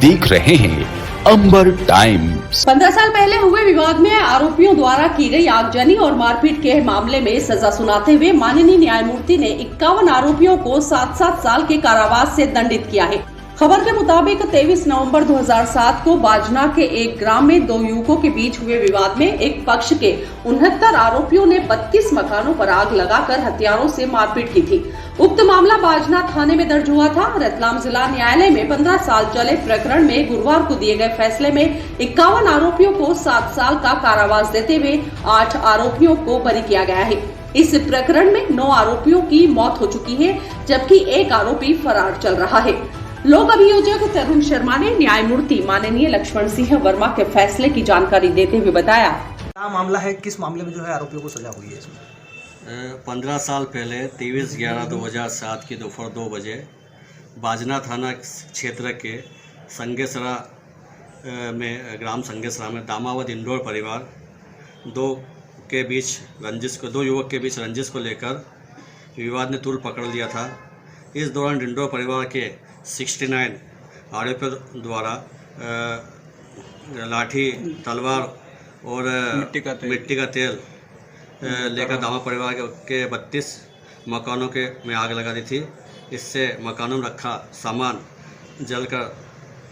देख रहे हैं अंबर टाइम्स। 15 साल पहले हुए विवाद में आरोपियों द्वारा की गई आगजनी और मारपीट के मामले में सजा सुनाते हुए माननीय न्यायमूर्ति ने 51 आरोपियों को 7-7 साल के कारावास से दंडित किया है। खबर के मुताबिक 23 नवंबर 2007 को बाजना के एक ग्राम में दो युवकों के बीच हुए विवाद में एक पक्ष के 69 आरोपियों ने 32 मकानों पर आग लगाकर हथियारों से मारपीट की थी। उक्त मामला बाजना थाने में दर्ज हुआ था। रतलाम जिला न्यायालय में 15 साल चले प्रकरण में गुरुवार को दिए गए फैसले में 51 आरोपियों को 7 साल का कारावास देते हुए 8 आरोपियों को बरी किया गया है। इस प्रकरण में 9 आरोपियों की मौत हो चुकी है, जबकि एक आरोपी फरार चल रहा है। लोक अभियोजक तरुण शर्मा ने न्यायमूर्ति माननीय लक्ष्मण सिंह वर्मा के फैसले की जानकारी देते हुए बताया, क्या मामला है, किस मामले में जो है आरोपियों को सजा हुई है इसमें? 15 साल पहले 23/11/2007 की दोपहर 2 बजे बाजना थाना क्षेत्र के संगेसरा में ग्राम संगेसरा में दामावत इंडोर परिवार दो युवक के बीच रंजिश को लेकर विवाद ने तूल पकड़ लिया था। इस दौरान डिंडोर परिवार के 69 आरोपियों द्वारा लाठी, तलवार और मिट्टी का तेल लेकर दामा परिवार के 32 मकानों में आग लगा दी थी। इससे मकानों में रखा सामान जलकर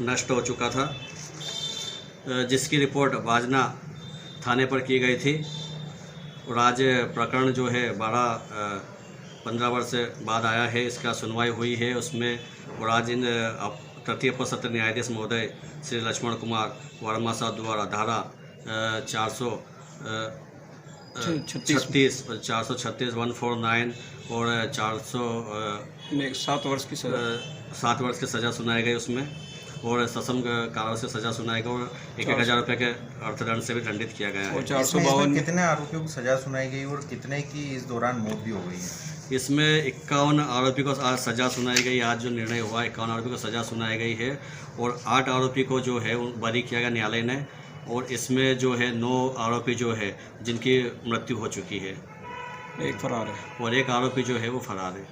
नष्ट हो चुका था, जिसकी रिपोर्ट बाजना थाने पर की गई थी। और आज प्रकरण जो है 15 वर्ष बाद आया है, इसका सुनवाई हुई है उसमें। और आज इन तृतीय अपर सत्र न्यायाधीश महोदय श्री लक्ष्मण कुमार वर्मा साहब द्वारा धारा 436, 149 और 7 वर्ष की सजा 7 वर्ष की सज़ा सुनाई गई उसमें, और सश्रम कारावास से सजा सुनाई गई और 1,000 रुपये के अर्थदंड से भी दंडित किया गया है। 452 कितने आरोपियों को सजा सुनाई गई और कितने की इस दौरान मौत भी हो गई है? इसमें 51 आरोपी को आज सज़ा सुनाई गई। आज जो निर्णय हुआ 51 आरोपी को सज़ा सुनाई गई है और 8 आरोपी को जो है बरी किया गया न्यायालय ने। और इसमें जो है 9 आरोपी जो है जिनकी मृत्यु हो चुकी है, एक फरार है और एक आरोपी जो है वो फरार है।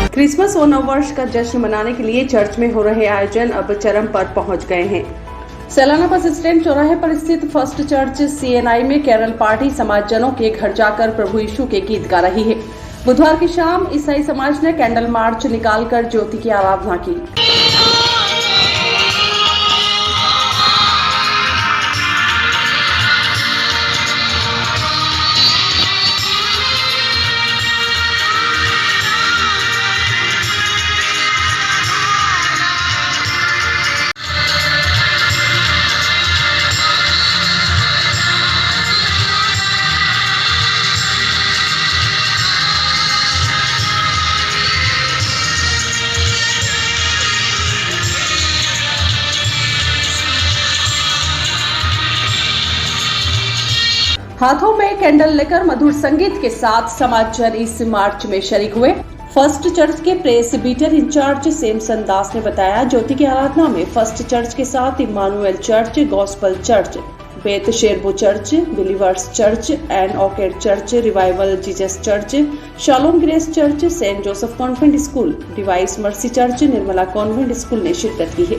क्रिसमस और नववर्ष का जश्न मनाने के लिए चर्च में हो रहे आयोजन अब चरम पर पहुंच गए हैं। सैलाना बस स्टैंड चौराहे पर स्थित फर्स्ट चर्च CNI में केरल पार्टी समाजजनों के घर जाकर प्रभु यीशु के गीत गा रही है। बुधवार की शाम ईसाई समाज ने कैंडल मार्च निकालकर ज्योति की आराधना की। हाथों में कैंडल लेकर मधुर संगीत के साथ समाजजन इस मार्च में शरीक हुए। फर्स्ट चर्च के प्रेसबीटर इंचार्ज सेमसन दास ने बताया, ज्योति की आराधना में फर्स्ट चर्च के साथ Emmanuel church, gospel church, Beth शेरबो church, believers church, and orchid church, revival Jesus church, shalom grace church, saint Joseph convent school, divine mercy church, Nirmala convent school ने शिरकत की है।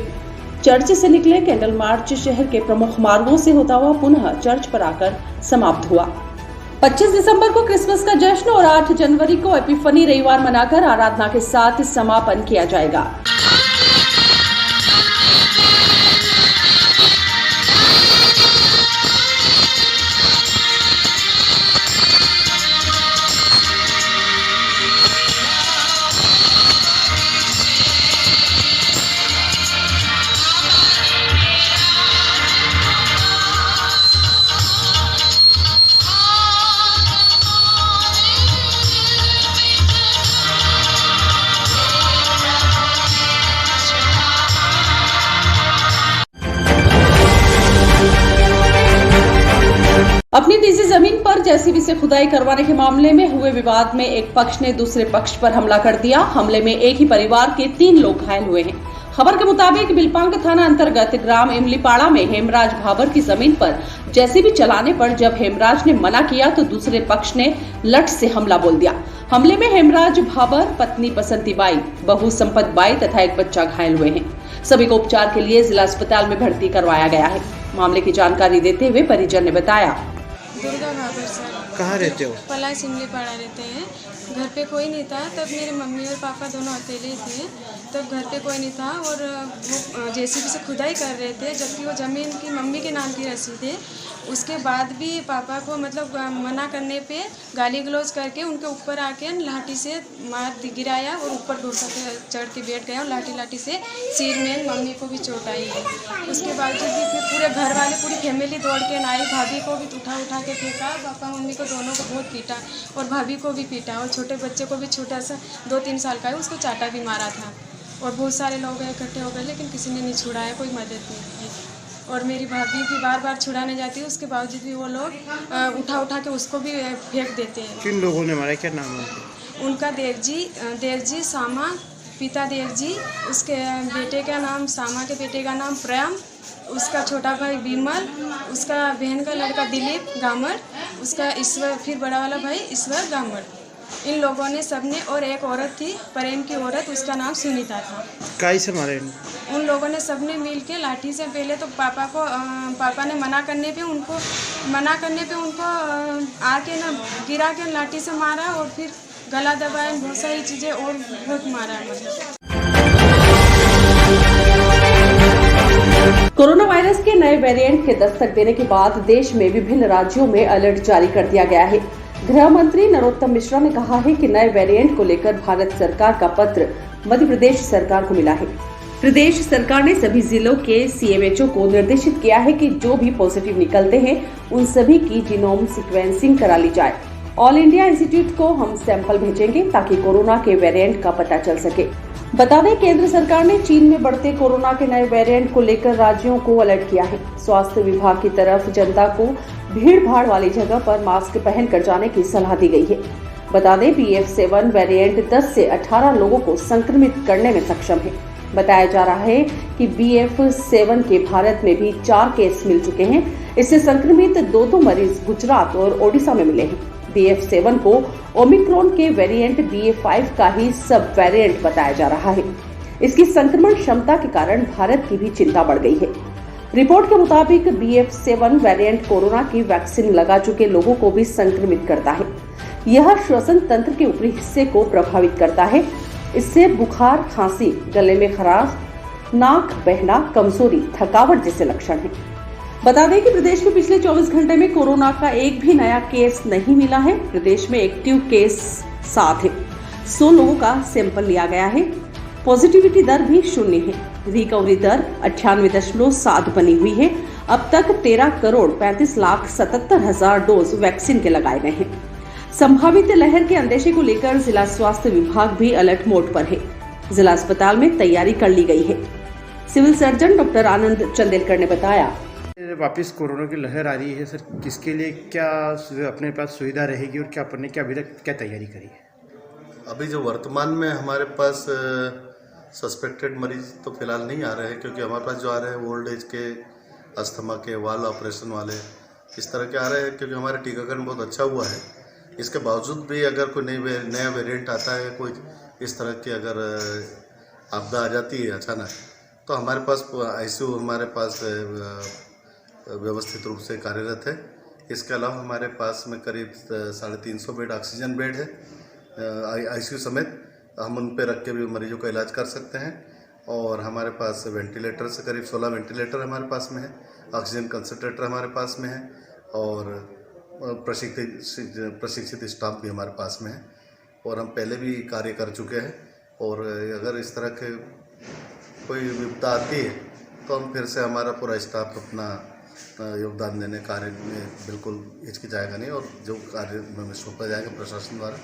चर्च से निकले कैंडल मार्च शहर के प्रमुख मार्गों से होता हुआ पुनः चर्च पर आकर समाप्त हुआ। 25 दिसंबर को क्रिसमस का जश्न और 8 जनवरी को एपिफनी रविवार मनाकर आराधना के साथ समापन किया जाएगा। अपनी निजी जमीन पर जेसीबी से खुदाई करवाने के मामले में हुए विवाद में एक पक्ष ने दूसरे पक्ष पर हमला कर दिया। हमले में एक ही परिवार के 3 लोग घायल हुए हैं। खबर के मुताबिक बिलपांग थाना अंतर्गत ग्राम इमलीपाड़ा में हेमराज भाबर की जमीन पर जेसीबी चलाने पर जब हेमराज ने मना किया तो दूसरे पक्ष ने लठ से हमला बोल दिया। हमले में हेमराज भाबर, पत्नी बसंती बाई, बहू संपत बाई तथा एक बच्चा घायल हुए हैं। सभी को उपचार के लिए जिला अस्पताल में भर्ती करवाया गया है। मामले की जानकारी देते हुए परिजन ने बताया, दुर्गा भाबर सर। कहाँ रहते हो? पलाश इमलीपाड़ा रहते हैं। घर पे कोई नहीं था, तब मेरे मम्मी और पापा दोनों अकेले थे। तब घर पे कोई नहीं था और वो जेसीबी से खुदाई कर रहे थे, जबकि वो ज़मीन की मम्मी के नाम की रसीद है। उसके बाद भी पापा को मतलब मना करने पे गाली गलौज करके उनके ऊपर आके लाठी से मार गिराया और ऊपर घुसा के चढ़ के बैठ गया और लाठी से सिर में मम्मी को भी चोट आई है। उसके बावजूद भी फिर पूरे घर वाले, पूरी फैमिली दौड़ के आई। भाभी को भी उठा के फेंका, पापा मम्मी को दोनों को बहुत पीटा और भाभी को भी पीटा और छोटे बच्चे को भी, छोटा सा 2-3 साल का है, उसको चाटा भी मारा था। और बहुत सारे लोग इकट्ठे हो गए लेकिन किसी ने नहीं छुड़ाया, कोई मदद नहीं की। और मेरी भाभी भी बार छुड़ाने जाती है, उसके बावजूद भी वो लोग उठा के उसको भी फेंक देते हैं। किन लोगों ने मारा, क्या नाम है उनका? देवजी सामा, पिता देवजी, उसके बेटे का नाम सामा के बेटे का नाम प्रेम, उसका छोटा भाई विमल, उसका बहन का लड़का दिलीप गामड़, उसका ईश्वर, फिर बड़ा वाला भाई ईश्वर गामड़। इन लोगों ने सबने, और एक औरत थी प्रेम की औरत, उसका नाम सुनीता था। काई से मारे? उन लोगों ने सबने मिल के लाठी से, पहले तो पापा ने मना करने पे उनको आके ना गिरा के लाठी से मारा और फिर गला दबाया, बहुत सारी चीज़ें और बहुत मारा मतलब। कोरोना वायरस के नए वेरिएंट के दस्तक देने के बाद देश में विभिन्न राज्यों में अलर्ट जारी कर दिया गया है। गृह मंत्री नरोत्तम मिश्रा ने कहा है कि नए वेरिएंट को लेकर भारत सरकार का पत्र मध्य प्रदेश सरकार को मिला है। प्रदेश सरकार ने सभी जिलों के सीएमएचओ को निर्देशित किया है कि जो भी पॉजिटिव निकलते हैं उन सभी की जीनोम सीक्वेंसिंग करा ली जाए। ऑल इंडिया इंस्टीट्यूट को हम सैंपल भेजेंगे ताकि कोरोना के वेरिएंट का पता चल सके। बता दें, केंद्र सरकार ने चीन में बढ़ते कोरोना के नए वेरिएंट को लेकर राज्यों को अलर्ट किया है। स्वास्थ्य विभाग की तरफ जनता को भीड़ भाड़ वाली जगह पर मास्क पहनकर जाने की सलाह दी गई है। बता दें, BF7 वेरिएंट 10 से 18 लोगों को संक्रमित करने में सक्षम है। बताया जा रहा है कि BF7 के भारत में भी 4 केस मिल चुके हैं। इससे संक्रमित 2 मरीज गुजरात और ओडिशा में मिले हैं। BF7 को ओमिक्रॉन के वेरिएंट BA5 का ही सब वेरिएंट बताया जा रहा है। इसकी संक्रमण क्षमता के कारण भारत की भी चिंता बढ़ गई है। रिपोर्ट के मुताबिक BF7 वेरिएंट कोरोना की वैक्सीन लगा चुके लोगों को भी संक्रमित करता है। यह श्वसन तंत्र के ऊपरी हिस्से को प्रभावित करता है। इससे बुखार, खांसी, गले में खराश, नाक बहना, कमजोरी, थकावट जैसे लक्षण हैं। बता दें कि प्रदेश में पिछले 24 घंटे में कोरोना का एक भी नया केस नहीं मिला है। प्रदेश में एक्टिव केस 7 है। 100 लोगों का सैंपल लिया गया है। पॉजिटिविटी दर भी 0 है। रिकवरी दर 98.7 बनी हुई है। अब तक 13,35,77,000 डोज वैक्सीन के लगाए गए हैं। संभावित लहर के अंदेशे को लेकर जिला स्वास्थ्य विभाग भी अलर्ट मोड पर है। जिला अस्पताल में तैयारी कर ली गई है। सिविल सर्जन डॉक्टर आनंद चंदेलकर ने बताया, वापस कोरोना की लहर आ रही है सर, किसके लिए क्या अपने पास सुविधा रहेगी और क्या अपने क्या अभी तक क्या तैयारी करी है? अभी जो वर्तमान में हमारे पास सस्पेक्टेड मरीज तो फिलहाल नहीं आ रहे हैं, क्योंकि हमारे पास जो आ रहे हैं ओल्ड एज के, अस्थमा के, वाल ऑपरेशन वाले, इस तरह के आ रहे हैं, क्योंकि हमारा टीकाकरण बहुत अच्छा हुआ है। इसके बावजूद भी अगर कोई नया वेरिएंट आता है, कोई इस तरह की अगर आपदा आ जाती है अचानक, तो हमारे पास ICU हमारे पास व्यवस्थित रूप से कार्यरत है। इसके अलावा हमारे पास में करीब 350 बेड ऑक्सीजन बेड है ICU समेत। हम उन पे रख के भी मरीजों का इलाज कर सकते हैं। और हमारे पास वेंटिलेटर से करीब 16 वेंटिलेटर हमारे पास में है। ऑक्सीजन कंसंट्रेटर हमारे पास में है और प्रशिक्षित स्टाफ भी हमारे पास में है। और हम पहले भी कार्य कर चुके हैं। और अगर इस तरह के कोई विपदा आती है तो हम फिर से हमारा पूरा स्टाफ अपना योगदान देने कार्य में बिल्कुल हिचकिचाएगा नहीं, और जो कार्य में सौंपा जाएगा प्रशासन द्वारा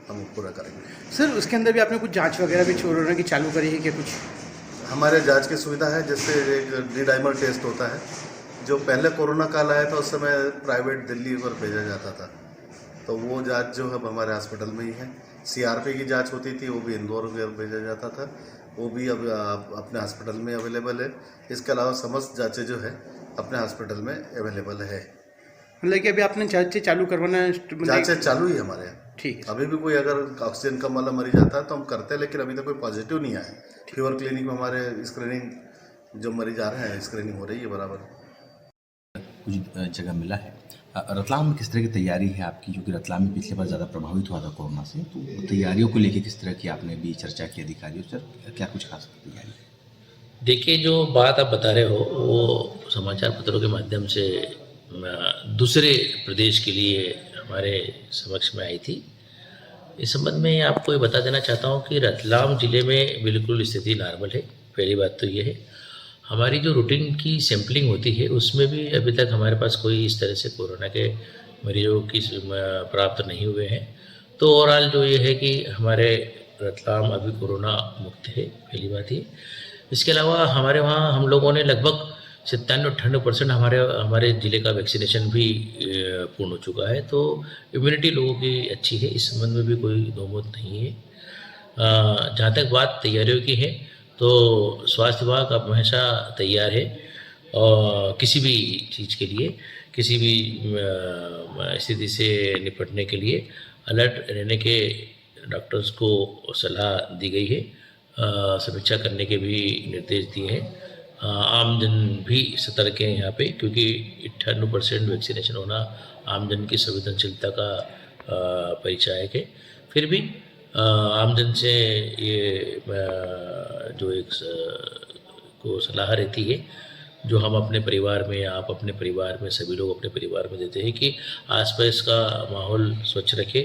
हम पूरा करेंगे। सर, उसके अंदर भी आपने कुछ जांच वगैरह भी कोरोना की चालू करी है क्या? कुछ हमारे जांच की सुविधा है, जैसे एक D-डाइमर टेस्ट होता है, जो पहले कोरोना काल आया था उस समय प्राइवेट दिल्ली पर भेजा जाता था, तो वो जांच जो है हमारे हॉस्पिटल में ही है। CRP की जांच होती थी, वो भी इंदौर भेजा जाता था। वो भी अब अपने हॉस्पिटल में अवेलेबल है। इसके अलावा समस्त जांचें जो है अपने हॉस्पिटल में अवेलेबल है। मतलब कि अभी आपने जांचें चालू करवाना जांचें चालू ही है हमारे यहाँ। ठीक है। अभी भी कोई अगर ऑक्सीजन कम वाला मरीज आता है तो हम करते हैं, लेकिन अभी तक कोई पॉजिटिव नहीं आया। फीवर क्लिनिक में हमारे स्क्रीनिंग जो मरीज आ रहे हैं स्क्रीनिंग हो रही है बराबर। कुछ जगह मिला है। रतलाम में किस तरह की तैयारी है आपकी, क्योंकि रतलाम में पिछले बार ज़्यादा प्रभावित हुआ था कोरोना से, तो तैयारियों को लेकर किस तरह की आपने भी चर्चा की अधिकारियों से, क्या कुछ खास तैयारी? देखिए, जो बात आप बता रहे हो वो समाचार पत्रों के माध्यम से दूसरे प्रदेश के लिए हमारे समक्ष में आई थी। इस संबंध में आपको ये बता देना चाहता हूँ कि रतलाम ज़िले में बिल्कुल स्थिति नॉर्मल है। पहली बात तो ये है, हमारी जो रूटीन की सैंपलिंग होती है उसमें भी अभी तक हमारे पास कोई इस तरह से कोरोना के मरीजों की प्राप्त नहीं हुए हैं। तो ओवरऑल जो ये है कि हमारे रतलाम अभी कोरोना मुक्त है, पहली बात ये। इसके अलावा हमारे वहाँ हम लोगों ने लगभग 97-98% हमारे ज़िले का वैक्सीनेशन भी पूर्ण हो चुका है। तो इम्यूनिटी लोगों की अच्छी है, इस संबंध में भी कोई दोमत नहीं है। जहाँ तक बात तैयारियों की है तो स्वास्थ्य विभाग अब हमेशा तैयार है और किसी भी चीज़ के लिए, किसी भी स्थिति से निपटने के लिए अलर्ट रहने के डॉक्टर्स को सलाह दी गई है। समीक्षा करने के भी निर्देश दिए हैं। आमजन भी सतर्क है यहाँ पे, क्योंकि 98% वैक्सीनेशन होना आमजन की संवेदनशीलता का परिचायक है। फिर भी आमजन से ये जो एक को सलाह रहती है, जो हम अपने परिवार में या आप अपने परिवार में सभी लोग अपने परिवार में देते हैं कि आसपास का माहौल स्वच्छ रखें,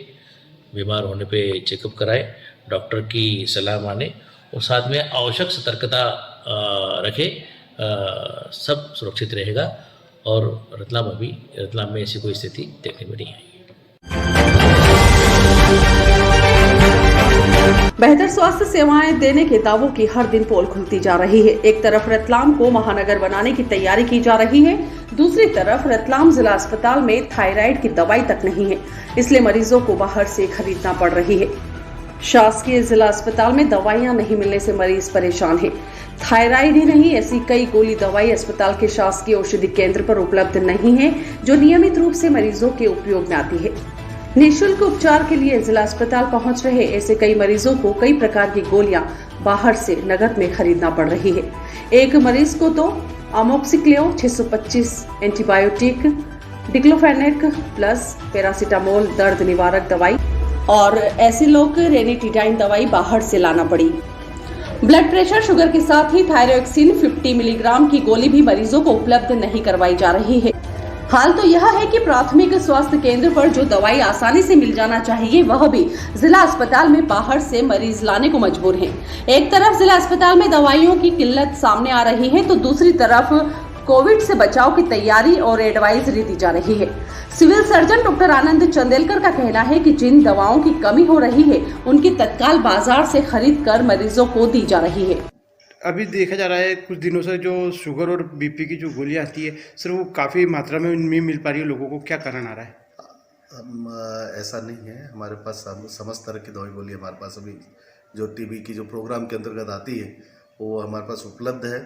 बीमार होने पे चेकअप कराएं, डॉक्टर की सलाह माने और साथ में आवश्यक सतर्कता रखें। सब सुरक्षित रहेगा और रतलाम में ऐसी कोई स्थिति देखने में नहीं आई। बेहतर स्वास्थ्य सेवाएं देने के दावों की हर दिन पोल खुलती जा रही है। एक तरफ रतलाम को महानगर बनाने की तैयारी की जा रही है, दूसरी तरफ रतलाम जिला अस्पताल में थायराइड की दवाई तक नहीं है, इसलिए मरीजों को बाहर से खरीदना पड़ रही है। शासकीय जिला अस्पताल में दवाइयां नहीं मिलने से मरीज परेशान है। थायराइड ही नहीं, ऐसी कई गोली दवाई अस्पताल के शासकीय औषधि केंद्र पर उपलब्ध नहीं है, जो नियमित रूप से मरीजों के उपयोग में आती है। निःशुल्क उपचार के लिए जिला अस्पताल पहुंच रहे ऐसे कई मरीजों को कई प्रकार की गोलियां बाहर से नकद में खरीदना पड़ रही है। एक मरीज को तो अमोक्सिक्लियो 625 एंटीबायोटिक, डिक्लोफेनेक प्लस पैरासीटामोल दर्द निवारक दवाई और ऐसे लोग रेनिटिडाइन दवाई बाहर से लाना पड़ी। ब्लड प्रेशर, शुगर के साथ ही थायरोक्सिन 50 मिलीग्राम की गोली भी मरीजों को उपलब्ध नहीं करवाई जा रही है। हाल तो यह है कि प्राथमिक स्वास्थ्य केंद्र पर जो दवाई आसानी से मिल जाना चाहिए, वह भी जिला अस्पताल में बाहर से मरीज लाने को मजबूर हैं। एक तरफ जिला अस्पताल में दवाइयों की किल्लत सामने आ रही है, तो दूसरी तरफ कोविड से बचाव की तैयारी और एडवाइजरी दी जा रही है। सिविल सर्जन डॉक्टर आनंद चंदेलकर का कहना है कि जिन दवाओं की कमी हो रही है, उनकी तत्काल बाजार से खरीद कर मरीजों को दी जा रही है। अभी देखा जा रहा है कुछ दिनों से जो शुगर और बीपी की जो गोलियां आती है सर, वो काफ़ी मात्रा में नहीं मिल पा रही है लोगों को, क्या कारण आ रहा है? ऐसा नहीं है, हमारे पास समस्त तरह की दवाई गोली हमारे पास अभी जो टीबी की जो प्रोग्राम के अंतर्गत आती है वो हमारे पास उपलब्ध है।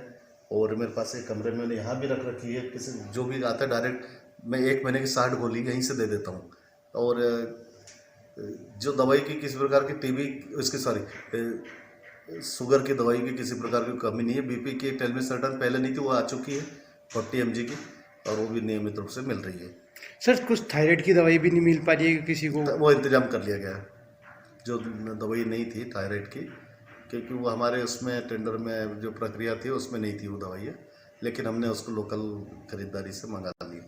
और मेरे पास एक कमरे में यहाँ भी रख रखी है, किसी जो भी आता है डायरेक्ट मैं 1 महीने की 60 गोली यहीं से दे देता हूँ। और जो दवाई की किसी प्रकार की टीबी शुगर की दवाई की किसी प्रकार की कमी नहीं है। बीपी की टेलमिसर्टन पहले नहीं थी, वो आ चुकी है 40 mg की, और वो भी नियमित रूप से मिल रही है। सर कुछ थायराइड की दवाई भी नहीं मिल पा रही है किसी को? वो इंतजाम कर लिया गया है, जो दवाई नहीं थी थायराइड की, क्योंकि वो हमारे उसमें टेंडर में जो प्रक्रिया थी उसमें नहीं थी वो दवाई, लेकिन हमने उसको लोकल खरीदारी से मंगा ली।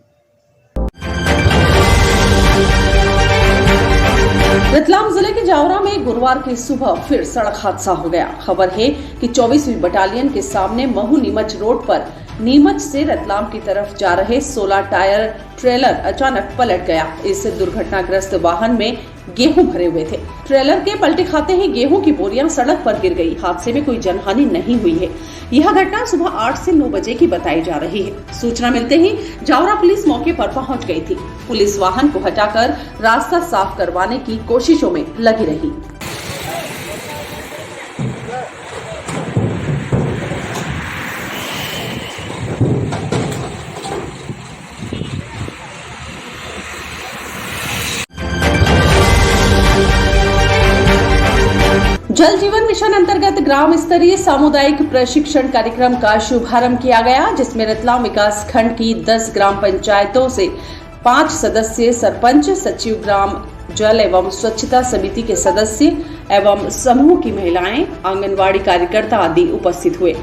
रतलाम जिले के जावरा में गुरुवार की सुबह फिर सड़क हादसा हो गया। खबर है कि 24वीं बटालियन के सामने महू नीमच रोड पर नीमच से रतलाम की तरफ जा रहे 16 टायर ट्रेलर अचानक पलट गया। इस दुर्घटनाग्रस्त वाहन में गेहूं भरे हुए थे। ट्रेलर के पलटे खाते ही गेहूं की बोरियां सड़क पर गिर गई। हादसे में कोई जनहानि नहीं हुई है। यह घटना सुबह 8 से 9 बजे की बताई जा रही है। सूचना मिलते ही जावरा पुलिस मौके पर पहुंच गई थी। पुलिस वाहन को हटाकर रास्ता साफ करवाने की कोशिशों में लगी रही। जल जीवन मिशन अंतर्गत ग्राम स्तरीय सामुदायिक प्रशिक्षण कार्यक्रम का शुभारंभ किया गया, जिसमें रतलाम विकास खंड की 10 ग्राम पंचायतों से 5 सदस्य सरपंच, सचिव ग्राम जल एवं स्वच्छता समिति के सदस्य एवं समूह की महिलाएं, आंगनवाड़ी कार्यकर्ता आदि उपस्थित हुए।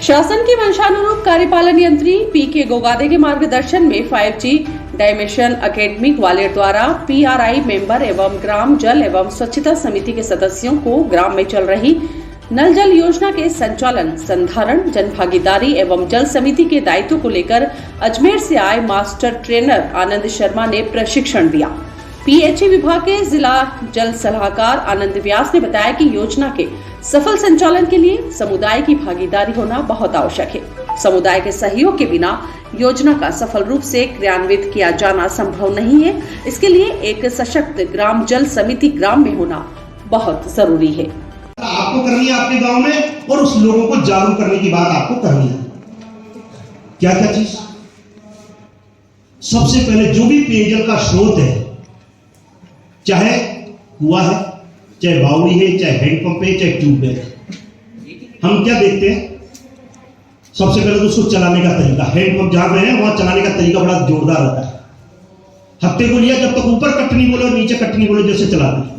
शासन की मंशानुरूप कार्यपालन यंत्री पीके गोगादे के मार्गदर्शन में 5G डायमेंशन एकेडमी ग्वालियर द्वारा PRI मेंबर एवं ग्राम जल एवं स्वच्छता समिति के सदस्यों को ग्राम में चल रही नल जल योजना के संचालन, संधारण, जन भागीदारी एवं जल समिति के दायित्व को लेकर अजमेर से आए मास्टर ट्रेनर आनंद शर्मा ने प्रशिक्षण दिया। PHE विभाग के जिला जल सलाहकार आनंद व्यास ने बताया कि योजना के सफल संचालन के लिए समुदाय की भागीदारी होना बहुत आवश्यक है। समुदाय के सहयोग के बिना योजना का सफल रूप से क्रियान्वित किया जाना संभव नहीं है। इसके लिए एक सशक्त ग्राम जल समिति ग्राम में होना बहुत जरूरी है। आपको करनी है आपके गांव में, और उस लोगों को जागरूक करने की बात आपको करनी है। क्या क्या चीज? सबसे पहले जो भी पेयजल का स्रोत है, चाहे कुआं है, चाहे बावड़ी है, चाहे हैंडपंप है, चाहे ट्यूबवेल है, हम क्या देखते हैं? सबसे पहले तो उसको चलाने का तरीका, हैंडपंप जहां पे है वहां चलाने का तरीका बड़ा जोरदार होता है। हत्ते को लिया, जब तक ऊपर कटनी बोले और नीचे कटनी बोले जैसे चलाते हैं।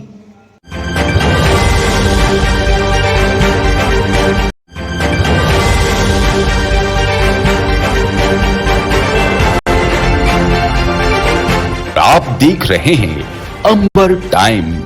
आप देख रहे हैं अंबर टाइम्स।